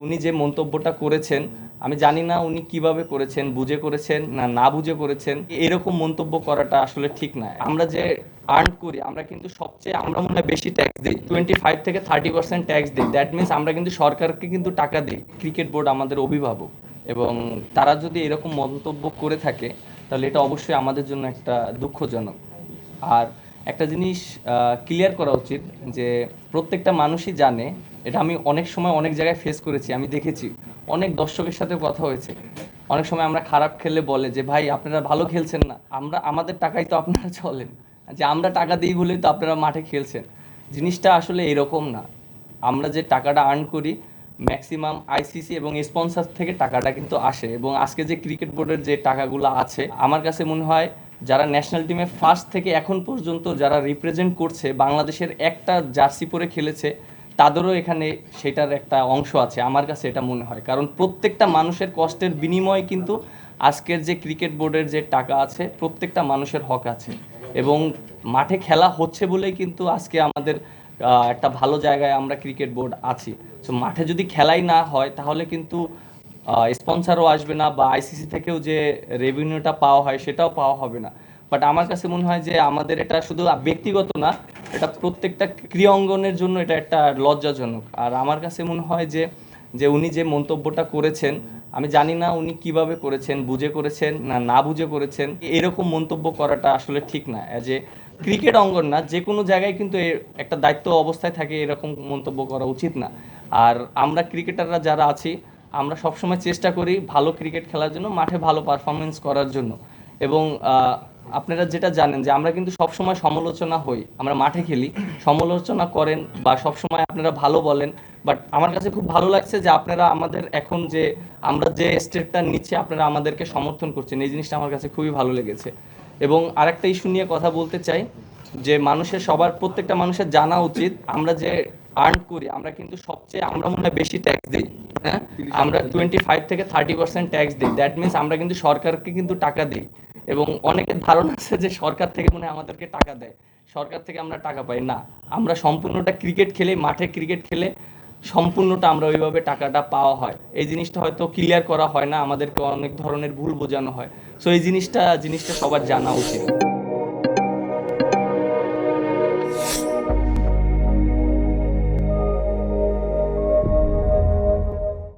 উনি যে মন্তব্যটা করেছেন আমি জানি না উনি কিভাবে করেছেন, বুঝে করেছেন না না বুঝে করেছেন। এরকম মন্তব্য করাটা আসলে ঠিক না। আমরা যে আর্ন করি আমরা কিন্তু সবচেয়ে আমরা মনে হয় বেশি ট্যাক্স দিই, 25 থেকে 30% ট্যাক্স দিই। দ্যাট মিনস আমরা কিন্তু সরকারকে কিন্তু টাকা দিই। ক্রিকেট বোর্ড আমাদের অভিভাবক, এবং তারা যদি এরকম মন্তব্য করে থাকে তাহলে এটা অবশ্যই আমাদের জন্য একটা দুঃখজনক। আর একটা জিনিস ক্লিয়ার করা উচিত যে প্রত্যেকটা মানুষই জানে, এটা আমি অনেক সময় অনেক জায়গায় ফেস করেছি, আমি দেখেছি অনেক দর্শকের সাথে কথা হয়েছে। অনেক সময় আমরা খারাপ খেললে বলে যে ভাই আপনারা ভালো খেলছেন না, আমরা আমাদের টাকাই তো আপনারা চলেন, যে আমরা টাকা দিই বলেই তো আপনারা মাঠে খেলছেন। জিনিসটা আসলে এরকম না। আমরা যে টাকাটা আর্ন করি ম্যাক্সিমাম আইসিসি এবং স্পন্সর থেকে টাকাটা কিন্তু আসে, এবং আজকে যে ক্রিকেট বোর্ডের যে টাকাগুলো আছে আমার কাছে মনে হয় যারা ন্যাশনাল টিমে ফার্স্ট থেকে এখন পর্যন্ত যারা রিপ্রেজেন্ট করছে, বাংলাদেশের একটা জার্সি পরে খেলেছে, তাদেরও এখানে সেটার একটা অংশ আছে আমার কাছে এটা মনে হয়। কারণ প্রত্যেকটা মানুষের কষ্টের বিনিময়ে কিন্তু আজকের যে ক্রিকেট বোর্ডের যে টাকা আছে প্রত্যেকটা মানুষের হক আছে, এবং মাঠে খেলা হচ্ছে বলেই কিন্তু আজকে আমাদের একটা ভালো জায়গায় আমরা ক্রিকেট বোর্ড আছি। সো মাঠে যদি খেলাই না হয় তাহলে কিন্তু স্পন্সারও আসবে না, বা আইসিসি থেকেও যে রেভিনিউটা পাওয়া হয় সেটাও পাওয়া হবে না। বাট আমার কাছে মনে হয় যে আমাদের এটা শুধু ব্যক্তিগত না, এটা প্রত্যেকটা ক্রীড়া অঙ্গনের জন্য এটা একটা লজ্জাজনক। আর আমার কাছে মনে হয় যে যে উনি যে মন্তব্যটা করেছেন আমি জানি না উনি কিভাবে করেছেন, বুঝে করেছেন না না বুঝে করেছেন। এরকম মন্তব্য করাটা আসলে ঠিক না। অ্যাজ এ ক্রিকেট অঙ্গন না, যে কোনো জায়গায় কিন্তু একটা দায়িত্ব অবস্থায় থাকে, এরকম মন্তব্য করা উচিত না। আর আমরা ক্রিকেটাররা যারা আছি আমরা সবসময় চেষ্টা করি ভালো ক্রিকেট খেলার জন্য, মাঠে ভালো পারফরমেন্স করার জন্য। এবং আপনারা যেটা জানেন যে আমরা কিন্তু সবসময় সমালোচনা হই, আমরা মাঠে খেলি, সমালোচনা করেন বা সবসময় আপনারা ভালো বলেন। বাট আমার কাছে খুব ভালো লাগছে যে আপনারা আমাদের এখন যে আমরা যে স্টেপটা নিচ্ছি আপনারা আমাদেরকে সমর্থন করছেন, এই জিনিসটা আমার কাছে খুবই ভালো লেগেছে। এবং আরেকটা ইস্যু নিয়ে কথা বলতে চাই, যে মানুষের সবার প্রত্যেকটা মানুষের জানা উচিত আমরা যে আর্ন করি আমরা কিন্তু সবচেয়ে আমরা মনে হয় বেশি ট্যাক্স দিই। হ্যাঁ, আমরা 25 থেকে 30% ট্যাক্স দিই। দ্যাট মিনস আমরা কিন্তু সরকারকে কিন্তু টাকা দিই, এবং অনেকের ধারণা আছে যে সরকার থেকে মনে হয় আমাদেরকে টাকা দেয়, সরকার থেকে আমরা টাকা পাই না। আমরা সম্পূর্ণটা ক্রিকেট খেলে, মাঠে ক্রিকেট খেলে সম্পূর্ণটা আমরা ওইভাবে টাকাটা পাওয়া হয়। এই জিনিসটা হয়তো ক্লিয়ার করা হয় না, আমাদেরকে অনেক ধরনের ভুল বোঝানো হয়। সো এই জিনিসটা সবার জানা উচিত।